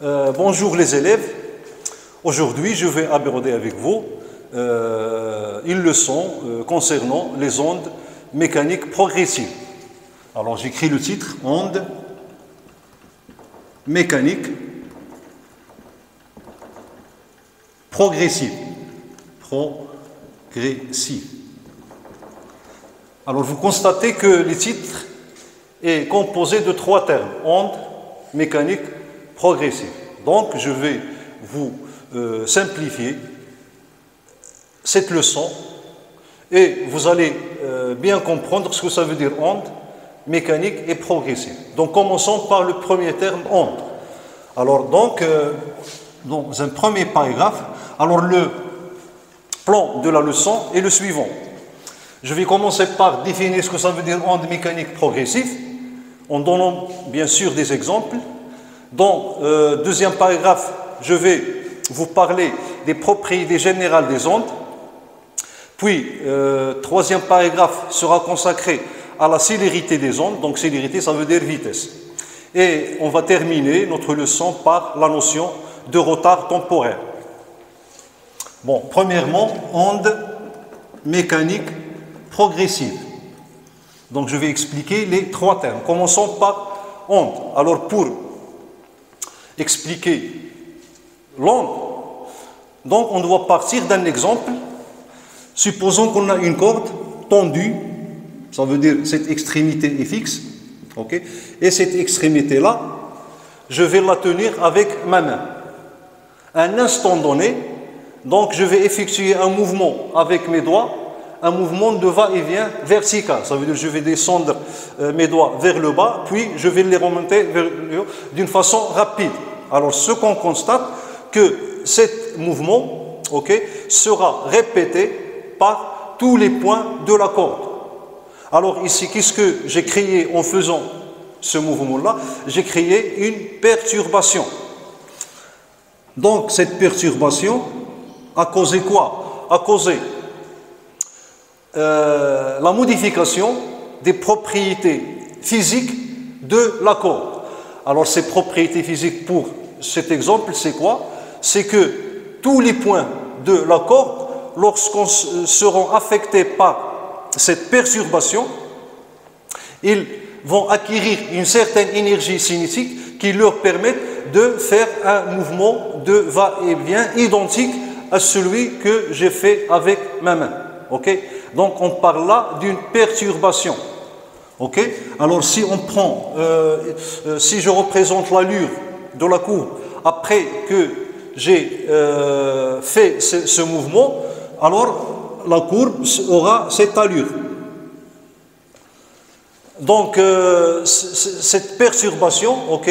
Bonjour les élèves. Aujourd'hui, je vais aborder avec vous une leçon concernant les ondes mécaniques progressives. Alors, j'écris le titre, ondes mécaniques progressives. Alors, vous constatez que le titre est composé de trois termes, ondes mécaniques progressives. Donc, je vais vous simplifier cette leçon et vous allez bien comprendre ce que ça veut dire onde mécanique et progressive. Donc, commençons par le premier terme, onde. Alors, donc, dans un premier paragraphe, alors le plan de la leçon est le suivant. Je vais commencer par définir ce que ça veut dire onde mécanique progressive, en donnant bien sûr des exemples. Dans le deuxième paragraphe, je vais vous parler des propriétés générales des ondes. Puis, troisième paragraphe sera consacré à la célérité des ondes. Donc, célérité, ça veut dire vitesse. Et on va terminer notre leçon par la notion de retard temporaire. Bon, premièrement, onde mécanique progressive. Donc, je vais expliquer les trois termes. Commençons par onde. Alors, pour expliquer l'onde, donc on doit partir d'un exemple. Supposons qu'on a une corde tendue, ça veut dire cette extrémité est fixe, ok, et cette extrémité-là, je vais la tenir avec ma main. À un instant donné, donc je vais effectuer un mouvement avec mes doigts, un mouvement de va-et-vient vertical. Ça veut dire que je vais descendre mes doigts vers le bas, puis je vais les remonter vers le haut d'une façon rapide. Alors, ce qu'on constate, que ce mouvement, ok, sera répété par tous les points de la corde. Alors ici, qu'est-ce que j'ai créé en faisant ce mouvement-là? J'ai créé une perturbation. Donc, cette perturbation a causé quoi? A causé la modification des propriétés physiques de la corde. Alors, ces propriétés physiques pour cet exemple, c'est quoi? C'est que tous les points de la corde, lorsqu'on seront affectés par cette perturbation, ils vont acquérir une certaine énergie cinétique qui leur permet de faire un mouvement de va-et-vient identique à celui que j'ai fait avec ma main. Okay? Donc, on parle là d'une perturbation. Ok? Alors, si on prend, si je représente l'allure de la courbe après que j'ai fait ce mouvement, alors la courbe aura cette allure. Donc, cette perturbation, ok,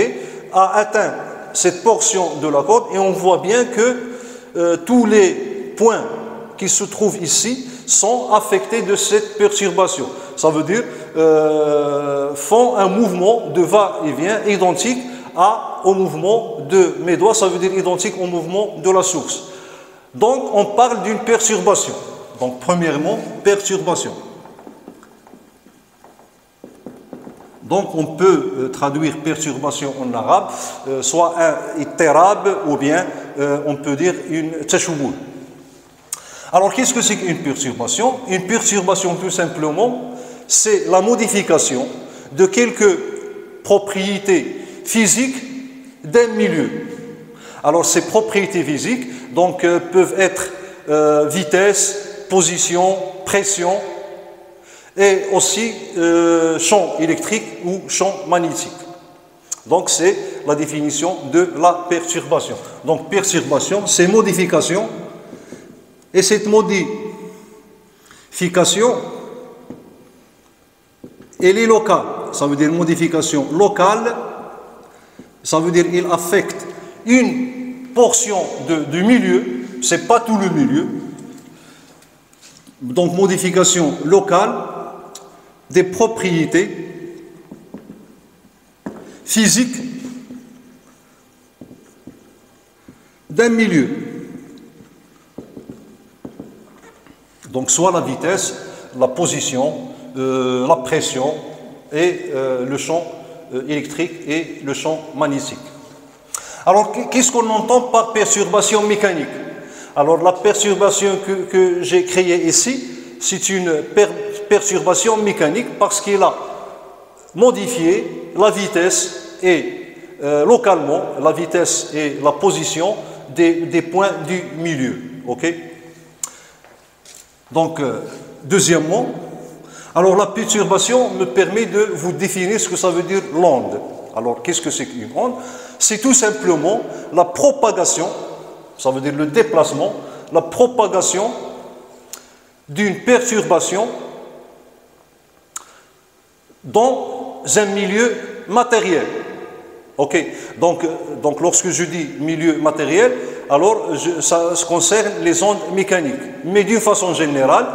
a atteint cette portion de la corde et on voit bien que tous les points qui se trouvent ici sont affectés de cette perturbation. Ça veut dire font un mouvement de va-et-vient identique au mouvement de mes doigts, ça veut dire identique au mouvement de la source. Donc, on parle d'une perturbation. Donc, premièrement, perturbation. Donc, on peut traduire perturbation en arabe, soit un ittirab ou bien on peut dire une tashawwul. Alors, qu'est-ce que c'est qu'une perturbation? Une perturbation, tout simplement, c'est la modification de quelques propriétés physiques d'un milieu. Alors, ces propriétés physiques donc, peuvent être vitesse, position, pression et aussi champ électrique ou champ magnétique. Donc, c'est la définition de la perturbation. Donc, perturbation, c'est modification. Et cette modification, elle est locale. Ça veut dire modification locale. Ça veut dire qu'il affecte une portion du milieu. Ce n'est pas tout le milieu. Donc, modification locale des propriétés physiques d'un milieu. Donc, soit la vitesse, la position, la pression et le champ électrique et le champ magnétique. Alors, qu'est-ce qu'on entend par perturbation mécanique? Alors, la perturbation que j'ai créée ici, c'est une perturbation mécanique parce qu'il a modifié la vitesse et localement la vitesse et la position des points du milieu. Ok? Donc, deuxièmement, alors la perturbation me permet de vous définir ce que ça veut dire l'onde. Alors, qu'est-ce que c'est qu'une onde? C'est tout simplement la propagation, ça veut dire le déplacement, la propagation d'une perturbation dans un milieu matériel. Ok, donc lorsque je dis milieu matériel, alors ça concerne les ondes mécaniques. Mais d'une façon générale,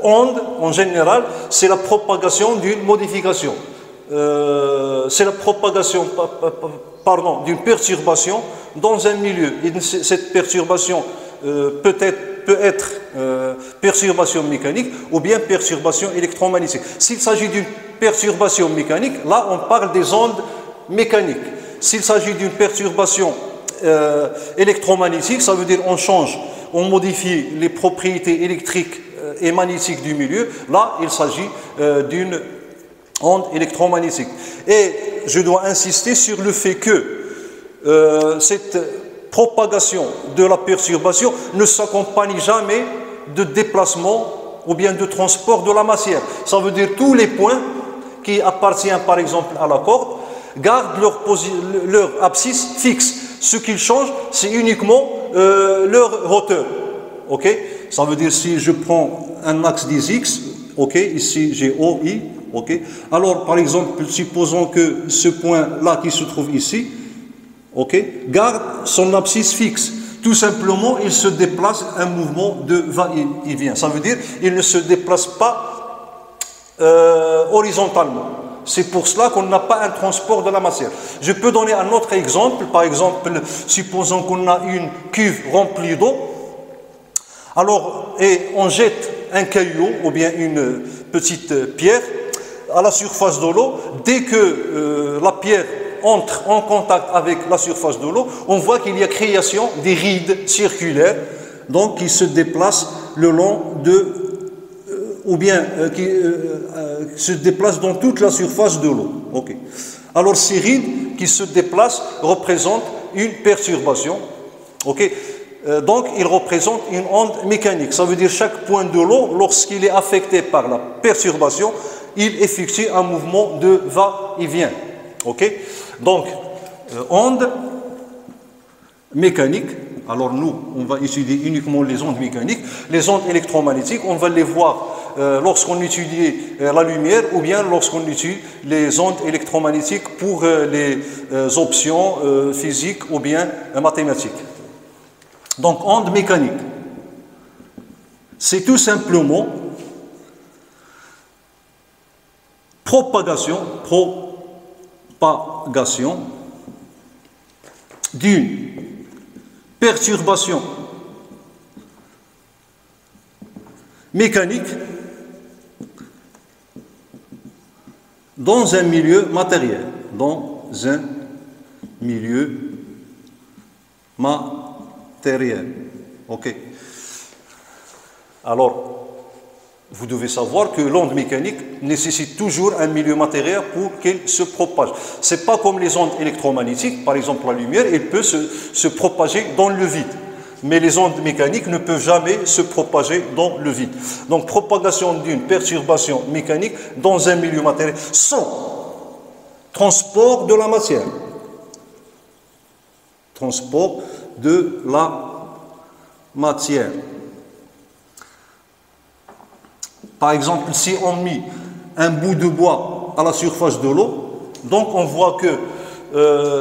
onde, en général, c'est la propagation d'une modification. C'est la propagation, d'une perturbation dans un milieu. Et cette perturbation peut être perturbation mécanique ou bien perturbation électromagnétique. S'il s'agit d'une perturbation mécanique, là on parle des ondes mécaniques. S'il s'agit d'une perturbation électromagnétique, ça veut dire on modifie les propriétés électriques et magnétiques du milieu. Là, il s'agit d'une onde électromagnétique. Et je dois insister sur le fait que cette propagation de la perturbation ne s'accompagne jamais de déplacement ou bien de transport de la matière. Ça veut dire tous les points qui appartiennent par exemple à la corde gardent leur abscisse fixe. Ce qu'ils changent, c'est uniquement leur hauteur. Ok? Ça veut dire si je prends un axe des X, ok, ici j'ai OI, ok. Alors par exemple, supposons que ce point-là qui se trouve ici, ok, garde son abscisse fixe. Tout simplement, il se déplace un mouvement de va-et-vient. Ça veut dire il ne se déplace pas horizontalement. C'est pour cela qu'on n'a pas un transport de la matière. Je peux donner un autre exemple. Par exemple, supposons qu'on a une cuve remplie d'eau. Alors, et on jette un caillou ou bien une petite pierre à la surface de l'eau. Dès que la pierre entre en contact avec la surface de l'eau, on voit qu'il y a création des rides circulaires, donc qui se déplacent le long de ou bien qui se déplacent dans toute la surface de l'eau. Okay. Alors ces rides qui se déplacent représentent une perturbation. Okay. Donc ils représentent une onde mécanique. Ça veut dire chaque point de l'eau, lorsqu'il est affecté par la perturbation, il effectue un mouvement de va-et-vient. Okay. Donc onde mécanique. Alors nous, on va étudier uniquement les ondes mécaniques. Les ondes électromagnétiques, on va les voir lorsqu'on étudie la lumière ou bien lorsqu'on étudie les ondes électromagnétiques pour les options physiques ou bien mathématiques. Donc, onde mécanique, c'est tout simplement propagation d'une perturbation mécanique dans un milieu matériel. Dans un milieu matériel. Ok. Alors, vous devez savoir que l'onde mécanique nécessite toujours un milieu matériel pour qu'elle se propage. Ce n'est pas comme les ondes électromagnétiques, par exemple la lumière, elle peut se propager dans le vide. Mais les ondes mécaniques ne peuvent jamais se propager dans le vide. Donc, propagation d'une perturbation mécanique dans un milieu matériel sans transport de la matière. Transport de la matière. Par exemple, si on met un bout de bois à la surface de l'eau, donc on voit que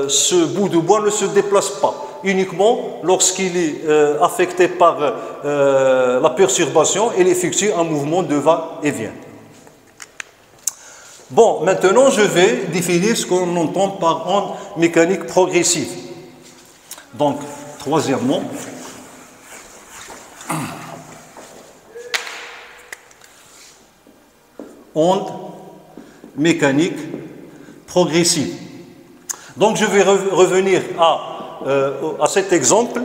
ce bout de bois ne se déplace pas, uniquement lorsqu'il est affecté par la perturbation, il effectue un mouvement de va-et-vient. Bon, maintenant je vais définir ce qu'on entend par onde mécanique progressive. Donc, troisièmement, onde mécanique progressive. Donc je vais revenir à cet exemple.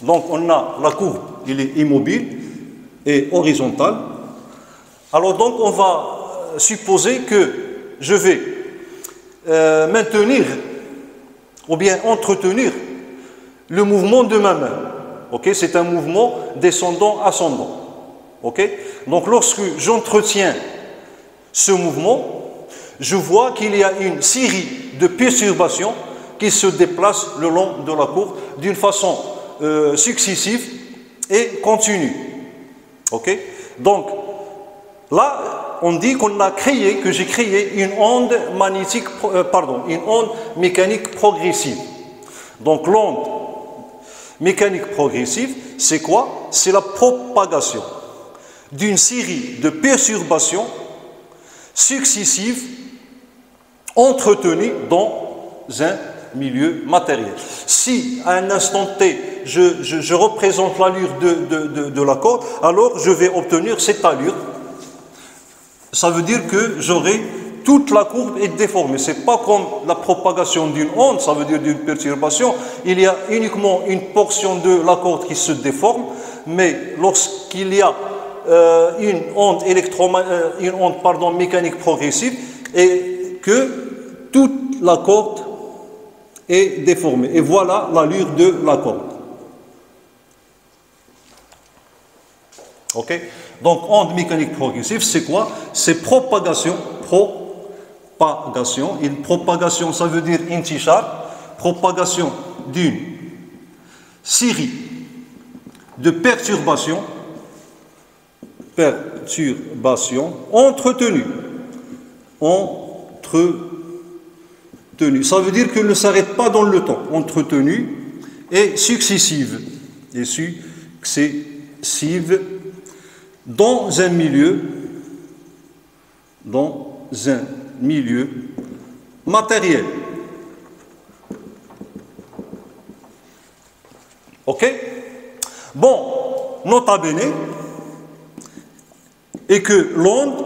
Donc on a la courbe, il est immobile et horizontale. Alors donc on va supposer que je vais maintenir ou bien entretenir le mouvement de ma main. Ok, c'est un mouvement descendant-ascendant. Ok, donc lorsque j'entretiens ce mouvement, je vois qu'il y a une série de perturbations qui se déplacent le long de la courbe d'une façon successive et continue. Ok, donc là, on dit que j'ai créé une onde magnétique, une onde mécanique progressive. Donc l'onde mécanique progressive, c'est quoi? C'est la propagation d'une série de perturbations successives entretenues dans un milieu matériel. Si à un instant T, je représente l'allure de la corde, alors je vais obtenir cette allure. Ça veut dire que j'aurai toute la courbe est déformée. Ce n'est pas comme la propagation d'une onde, ça veut dire d'une perturbation. Il y a uniquement une portion de la corde qui se déforme, mais lorsqu'il y a une onde mécanique progressive, et que toute la corde est déformée. Et voilà l'allure de la corde. Ok? Donc, onde mécanique progressive, c'est quoi? C'est propagation. Une propagation, ça veut dire intishar, propagation d'une série de perturbations entretenues. Ça veut dire qu'elle ne s'arrête pas dans le temps. Entretenue et successive. Dans un milieu matériel. Ok? Bon, nota bene, et que l'onde,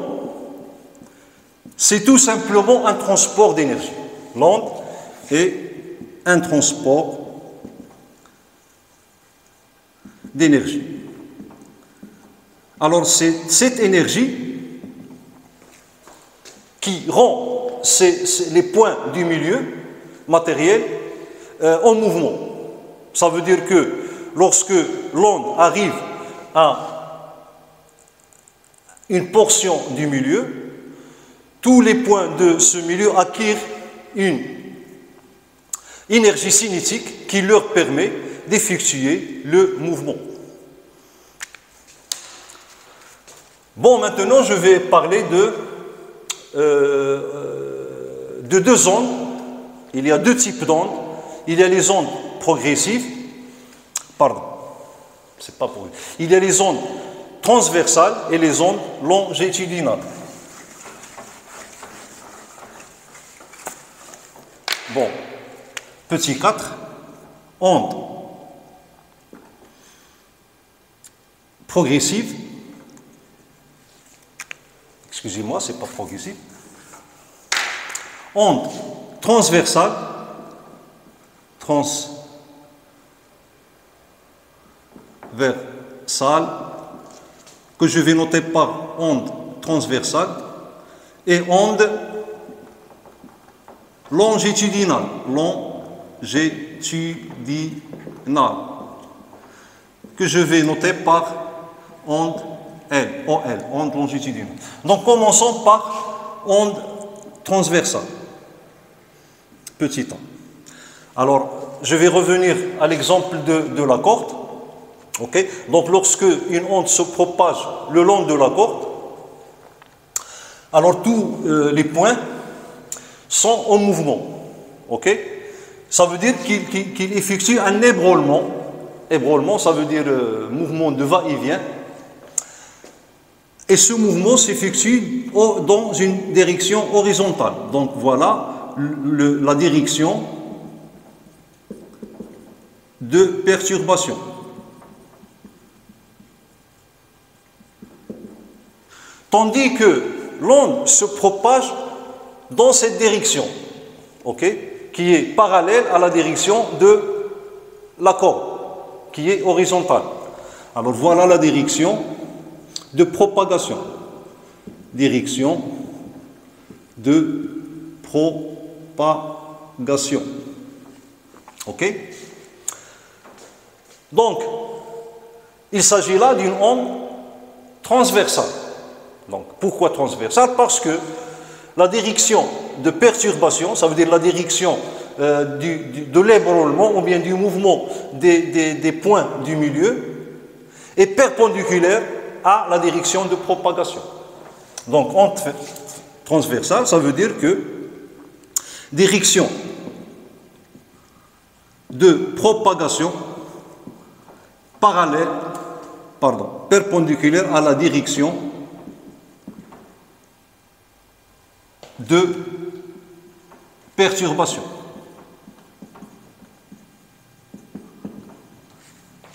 c'est tout simplement un transport d'énergie. L'onde est un transport d'énergie. Alors, c'est cette énergie qui rend les points du milieu matériel en mouvement. Ça veut dire que lorsque l'onde arrive à une portion du milieu, tous les points de ce milieu acquièrent une énergie cinétique qui leur permet d'effectuer le mouvement. Bon, maintenant, je vais parler de deux ondes. Il y a deux types d'ondes. Il y a les ondes progressives. Il y a les ondes transversales et les ondes longitudinales. Bon, petit 4, ondes progressives. Excusez-moi, c'est pas progressif. Onde transversale, que je vais noter par onde transversale, et onde longitudinale, que je vais noter par onde OL, onde longitudinale. Donc commençons par onde transversale. Petit 1. Alors, je vais revenir à l'exemple de la corde. Okay? Donc, lorsque une onde se propage le long de la corde, alors tous les points sont en mouvement. Okay? Ça veut dire qu'il effectue un ébranlement. Ébranlement, ça veut dire mouvement de va-et-vient. Et ce mouvement s'effectue dans une direction horizontale. Donc voilà la direction de perturbation. tandis que l'onde se propage dans cette direction, ok, qui est parallèle à la direction de la corde, qui est horizontale. Alors voilà la direction de propagation. Direction de propagation. Ok? Donc, il s'agit là d'une onde transversale. Donc, pourquoi transversale? Parce que la direction de perturbation, ça veut dire la direction de l'ébranlement ou bien du mouvement des points du milieu, est perpendiculaire à la direction de propagation. Donc, onde transversale, ça veut dire que direction de propagation perpendiculaire à la direction de perturbation.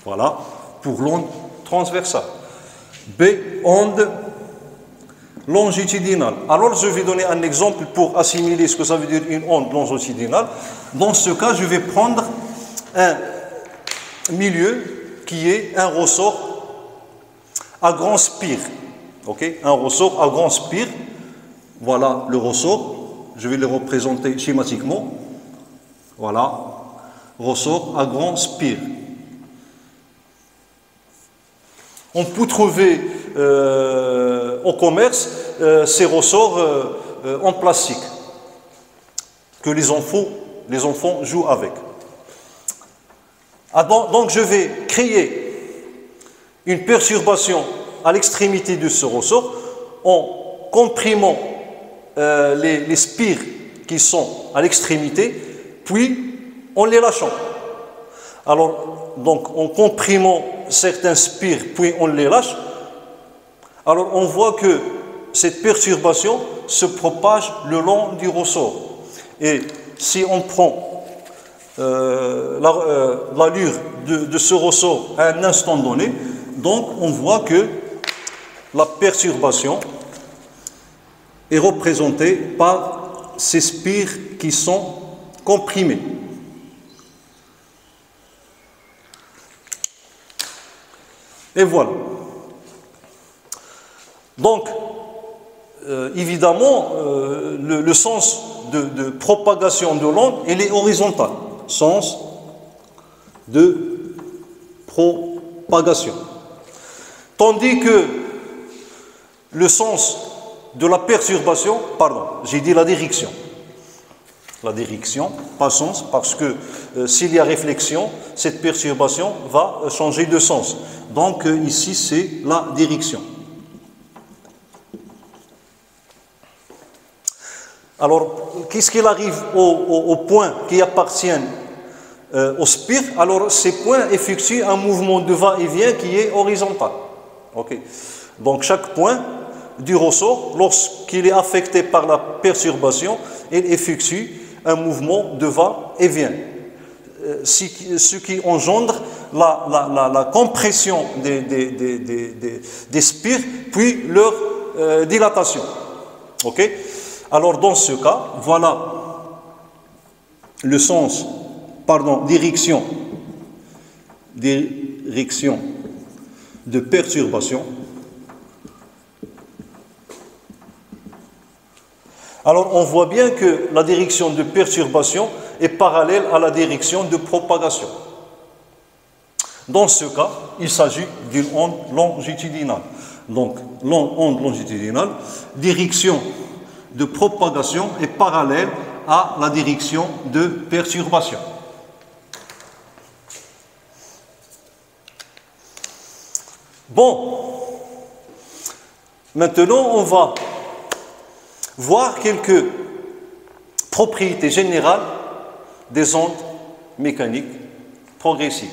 Voilà pour l'onde transversale. B, onde longitudinale. Alors, je vais donner un exemple pour assimiler ce que ça veut dire une onde longitudinale. Dans ce cas, je vais prendre un milieu qui est un ressort à grand spire. Okay? Un ressort à grand spire. Voilà le ressort. Je vais le représenter schématiquement. Voilà. Ressort à grand spire. On peut trouver au commerce ces ressorts en plastique que les enfants jouent avec. Donc je vais créer une perturbation à l'extrémité de ce ressort en comprimant les spires qui sont à l'extrémité, puis en les lâchant. Alors, donc en comprimant certains spires, puis on les lâche, alors on voit que cette perturbation se propage le long du ressort. Et si on prend l'allure de ce ressort à un instant donné, donc on voit que la perturbation est représentée par ces spires qui sont comprimés. Et voilà. Donc, évidemment, le sens de propagation de l'onde, il est horizontal. Sens de propagation. Tandis que le sens de la perturbation, pardon, j'ai dit la direction. La direction, pas sens, parce que s'il y a réflexion, cette perturbation va changer de sens. Donc ici, c'est la direction. Alors, qu'est-ce qu'il arrive aux points qui appartiennent au spire? Alors, ces points effectuent un mouvement de va-et-vient qui est horizontal. Okay. Donc, chaque point du ressort, lorsqu'il est affecté par la perturbation, il effectue un mouvement de va-et-vient. Ce qui engendre la compression des spires, puis leur dilatation. Ok? Alors, dans ce cas, voilà le sens, direction de perturbation. Alors, on voit bien que la direction de perturbation est parallèle à la direction de propagation. Dans ce cas, il s'agit d'une onde longitudinale. Donc, onde longitudinale, direction de propagation est parallèle à la direction de perturbation. Bon, maintenant on va voir quelques propriétés générales des ondes mécaniques progressives.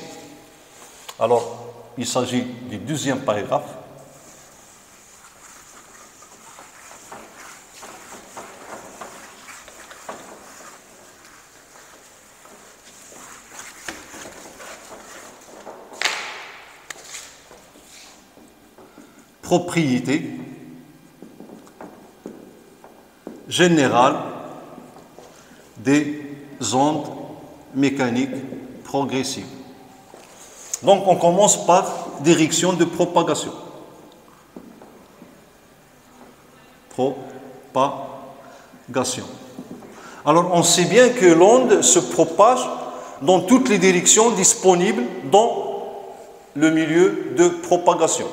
Alors, il s'agit du deuxième paragraphe. Propriétés générale des ondes mécaniques progressives. Donc on commence par direction de propagation. Propagation. Alors on sait bien que l'onde se propage dans toutes les directions disponibles dans le milieu de propagation.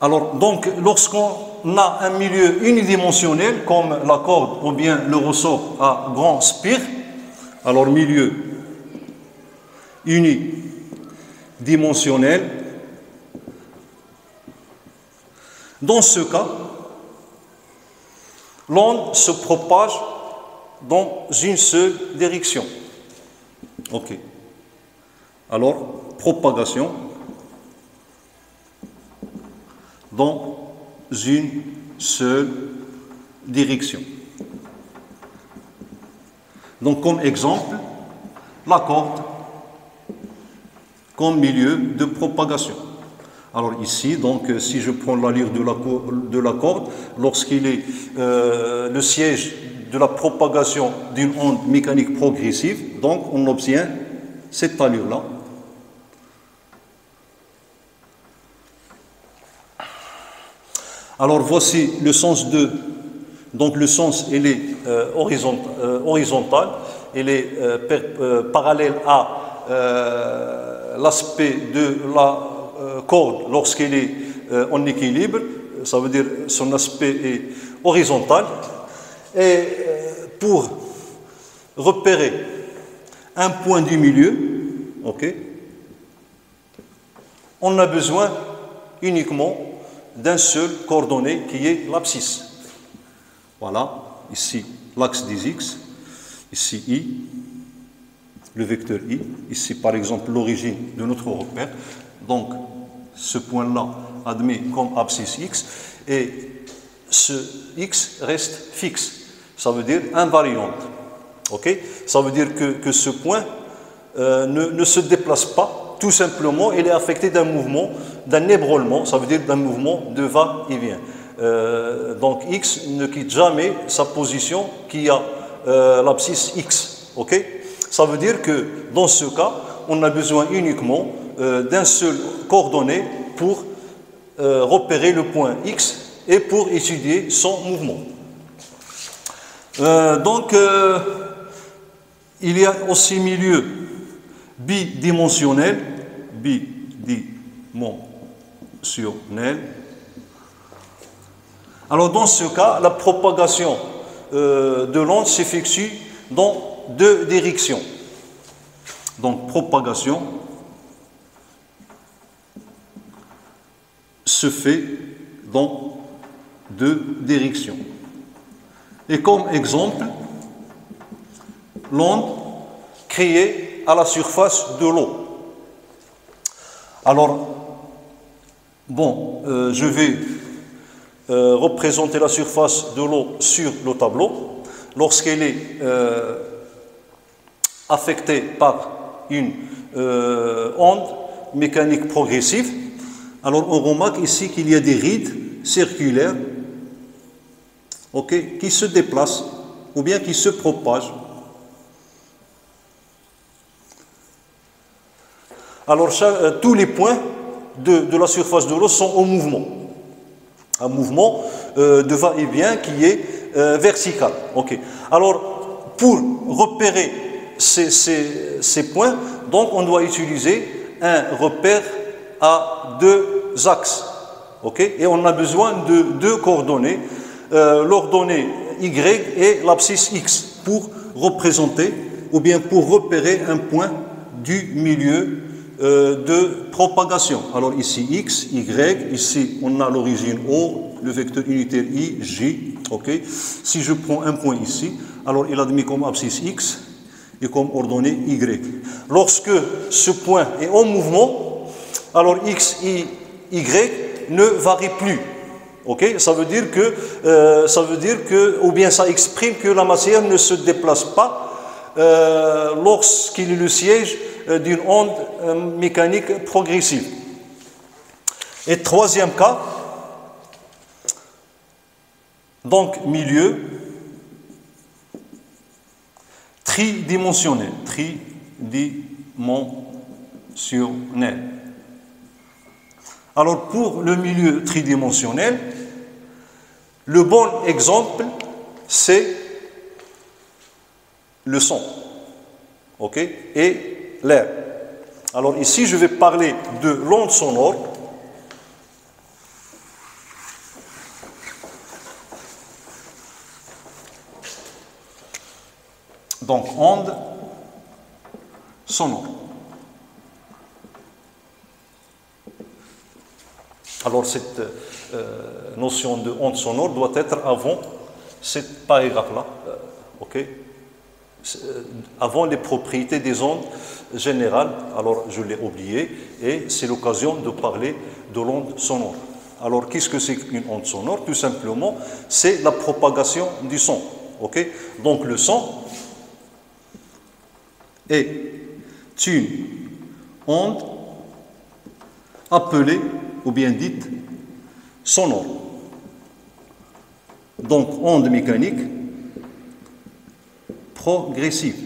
Alors donc lorsqu'on a un milieu unidimensionnel comme la corde ou bien le ressort à grand spire, alors milieu unidimensionnel, dans ce cas, l'onde se propage dans une seule direction. Ok. Alors, propagation dans une seule direction. Donc, comme exemple, la corde comme milieu de propagation. Alors ici, donc, si je prends l'allure de la corde, lorsqu'il est le siège de la propagation d'une onde mécanique progressive, donc on obtient cette allure-là. Alors voici le sens de... Donc le sens, il est horizontal, il est parallèle à l'aspect de la corde lorsqu'elle est en équilibre, ça veut dire son aspect est horizontal. Et pour repérer un point du milieu, ok, on a besoin uniquement d'un seul coordonnée qui est l'abscisse. Voilà, ici l'axe des X, ici I, le vecteur I, ici par exemple l'origine de notre repère. Donc ce point-là admis comme abscisse X et ce X reste fixe, ça veut dire invariante. Okay? Ça veut dire que ce point ne se déplace pas, tout simplement il est affecté d'un mouvement, d'un ébranlement, ça veut dire d'un mouvement de va-et-vient. Donc X ne quitte jamais sa position qui a l'abscisse X. Okay? Ça veut dire que dans ce cas, on a besoin uniquement d'un seul coordonnée pour repérer le point X et pour étudier son mouvement. Donc, il y a aussi milieu bidimensionnel. Alors, dans ce cas, la propagation de l'onde s'effectue dans deux directions. Donc, propagation se fait dans deux directions. Et comme exemple, l'onde créée à la surface de l'eau. Alors, bon, je vais représenter la surface de l'eau sur le tableau. Lorsqu'elle est affectée par une onde mécanique progressive, alors on remarque ici qu'il y a des rides circulaires, okay, qui se déplacent ou bien qui se propagent. Alors tous les points de la surface de l'eau sont en mouvement. Un mouvement de va-et-vient qui est vertical. Okay. Alors pour repérer ces points, donc on doit utiliser un repère à deux axes. Okay? Et on a besoin de deux coordonnées, l'ordonnée Y et l'abscisse X, pour représenter ou bien pour repérer un point du milieu de propagation. Alors ici X, Y, ici on a l'origine O, le vecteur unitaire I, J. Okay? Si je prends un point ici, alors il est admis comme abscisse X et comme ordonnée Y. Lorsque ce point est en mouvement, alors X et Y ne varient plus. Okay? Ça veut dire que, ou bien ça exprime que la matière ne se déplace pas lorsqu'il est le siège d'une onde mécanique progressive. Et troisième cas, Donc, milieu tridimensionnel. Alors, pour le milieu tridimensionnel, le bon exemple, c'est le son, ok, et l'air. Alors ici, je vais parler de l'onde sonore. Donc, onde sonore. Alors, cette notion de onde sonore doit être avant ce paragraphe-là, ok? Avant les propriétés des ondes générales. Alors, je l'ai oublié, et c'est l'occasion de parler de l'onde sonore. Alors, qu'est-ce que c'est qu'une onde sonore? Tout simplement, c'est la propagation du son, ok? Donc, le son est une onde appelée ou bien dite sonore. Donc, onde mécanique progressive.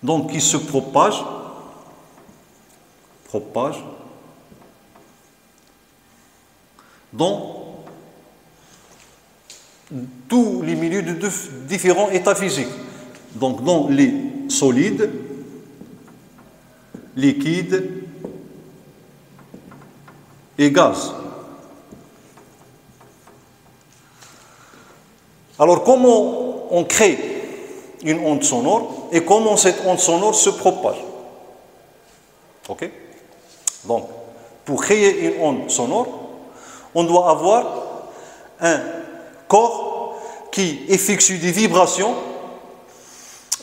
Donc, qui se propage dans tous les milieux de différents états physiques. Donc, dans les solides, liquides et gaz. Alors, comment on crée une onde sonore et comment cette onde sonore se propage? Ok? Donc, pour créer une onde sonore, on doit avoir un corps qui effectue des vibrations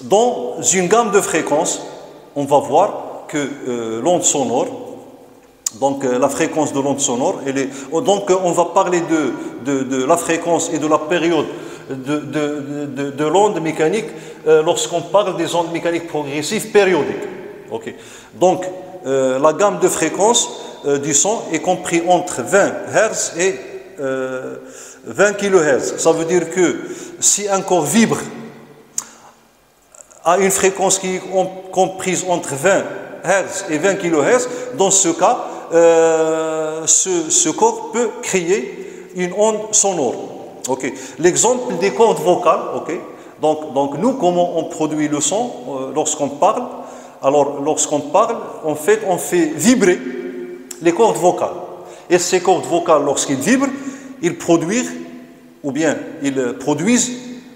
dans une gamme de fréquences. On va voir que l'onde sonore, donc la fréquence de l'onde sonore, donc on va parler de la fréquence et de la période de l'onde mécanique lorsqu'on parle des ondes mécaniques progressives périodiques. Okay. Donc, la gamme de fréquences du son est comprise entre 20 Hz et 20 kHz. Ça veut dire que si un corps vibre à une fréquence qui est comprise entre 20 Hz et 20 kHz, dans ce cas, ce corps peut créer une onde sonore. Okay. L'exemple des cordes vocales, okay. Donc nous, comment on produit le son lorsqu'on parle? Alors, lorsqu'on parle, en fait, on fait vibrer les cordes vocales. Et ces cordes vocales, lorsqu'ils vibrent, ils produisent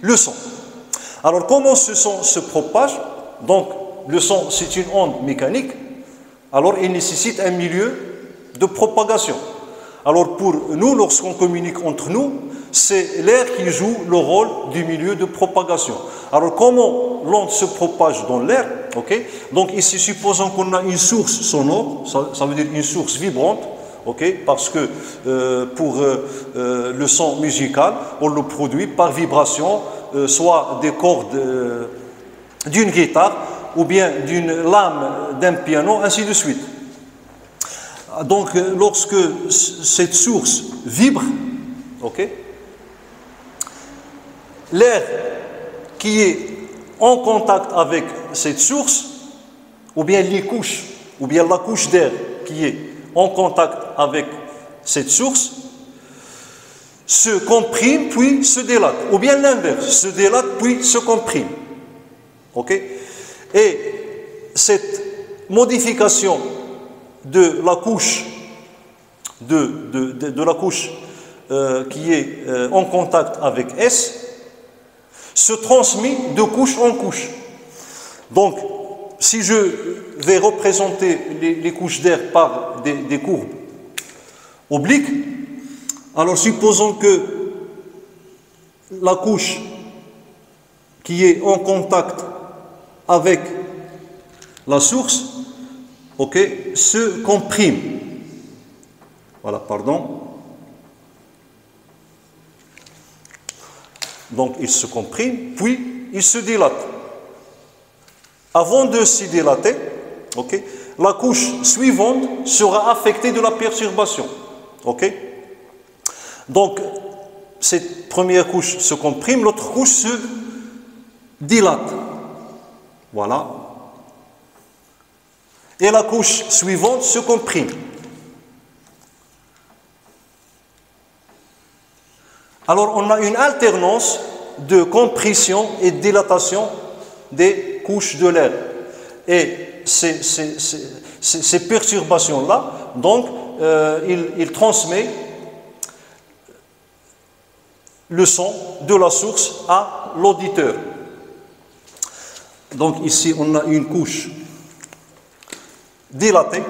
le son. Alors, comment ce son se propage? Donc, le son, c'est une onde mécanique. Alors, il nécessite un milieu de propagation. Alors, pour nous, lorsqu'on communique entre nous, c'est l'air qui joue le rôle du milieu de propagation. Alors, comment l'onde se propage dans l'air? Okay. Donc, ici, supposons qu'on a une source sonore, ça veut dire une source vibrante, okay, parce que pour le son musical, on le produit par vibration, soit des cordes d'une guitare, ou bien d'une lame d'un piano, ainsi de suite. Donc, lorsque cette source vibre, okay, l'air qui est en contact avec cette source, ou bien les couches, ou bien la couche d'air qui est en contact avec cette source, se comprime puis se dilate, ou bien l'inverse, se dilate puis se comprime. Ok? Et cette modification de la couche, de la couche qui est en contact avec S, se transmet de couche en couche. Donc, si je vais représenter les couches d'air par des courbes obliques, alors supposons que la couche qui est en contact avec la source, okay, se comprime. Voilà, pardon. Donc, il se comprime, puis il se dilate. Avant de se dilater, okay, la couche suivante sera affectée de la perturbation. Okay? Donc, cette première couche se comprime, l'autre couche se dilate. Voilà. Et la couche suivante se comprime. Alors, on a une alternance de compression et de dilatation des couches de l'air. Et ces perturbations-là, donc, il transmet le son de la source à l'auditeur. Donc, ici, on a une couche dilatée,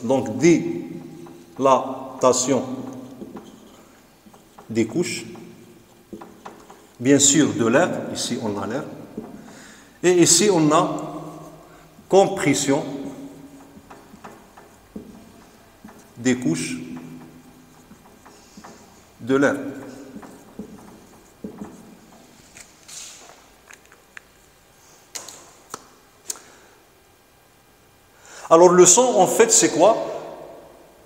donc dilatation des couches, bien sûr de l'air, ici on a l'air, et ici on a compression des couches de l'air. Alors le son, en fait, c'est quoi?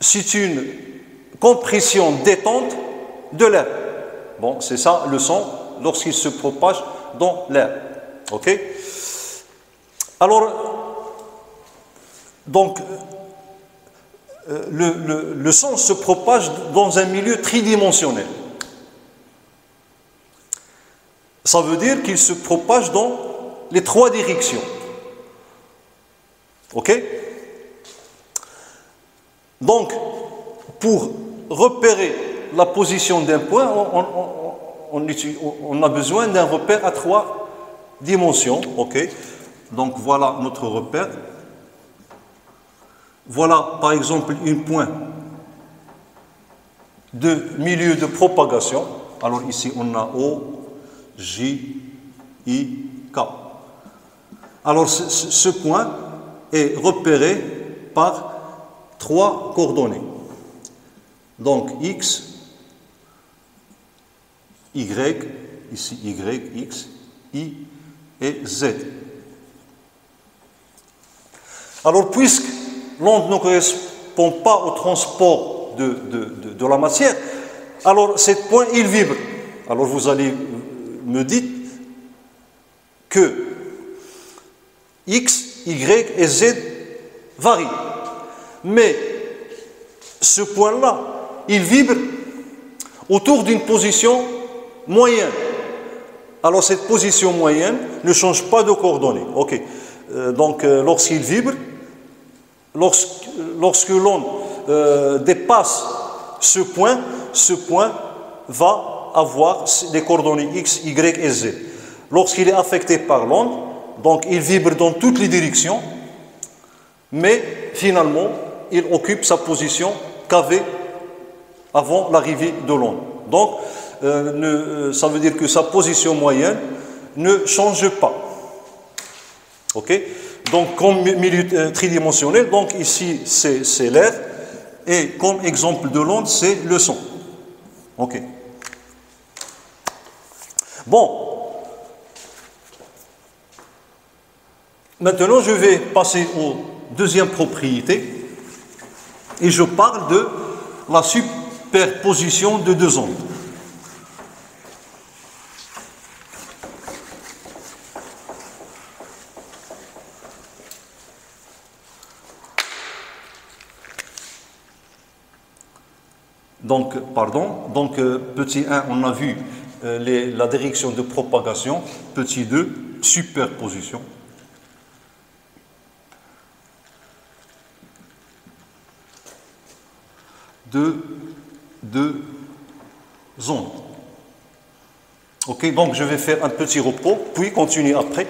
C'est une compression détente de l'air. Bon, c'est ça le son lorsqu'il se propage dans l'air. Ok? Alors, donc, le son se propage dans un milieu tridimensionnel. Ça veut dire qu'il se propage dans les trois directions. Ok? Donc, pour repérer la position d'un point, on a besoin d'un repère à trois dimensions. Ok? Donc, voilà notre repère. Voilà, par exemple, un point de milieu de propagation. Alors, ici, on a O, J, I, K. Alors, ce point est repéré par trois coordonnées. Donc, X, Y, ici Y, X, I et Z. Alors, puisque l'onde ne correspond pas au transport de la matière, alors ce point, il vibre. Alors, vous allez me dire que X, Y et Z varient. Mais ce point-là, il vibre autour d'une position moyenne. Alors cette position moyenne ne change pas de coordonnées. Ok. Donc lorsqu'il vibre, lorsque l'onde dépasse ce point va avoir les coordonnées X, Y et Z. Lorsqu'il est affecté par l'onde, donc il vibre dans toutes les directions, mais finalement, il occupe sa position qu'avait avant l'arrivée de l'onde. Donc, ça veut dire que sa position moyenne ne change pas. Ok? Donc, comme milieu tridimensionnel, donc ici c'est l'air, et comme exemple de l'onde, c'est le son. Ok? Bon. Maintenant, je vais passer aux deuxième propriété, et je parle de la superposition de deux ondes. Donc, petit 1, on a vu la direction de propagation, petit 2, superposition. Deux ondes. Ok, donc je vais faire un petit repos, puis continuer après.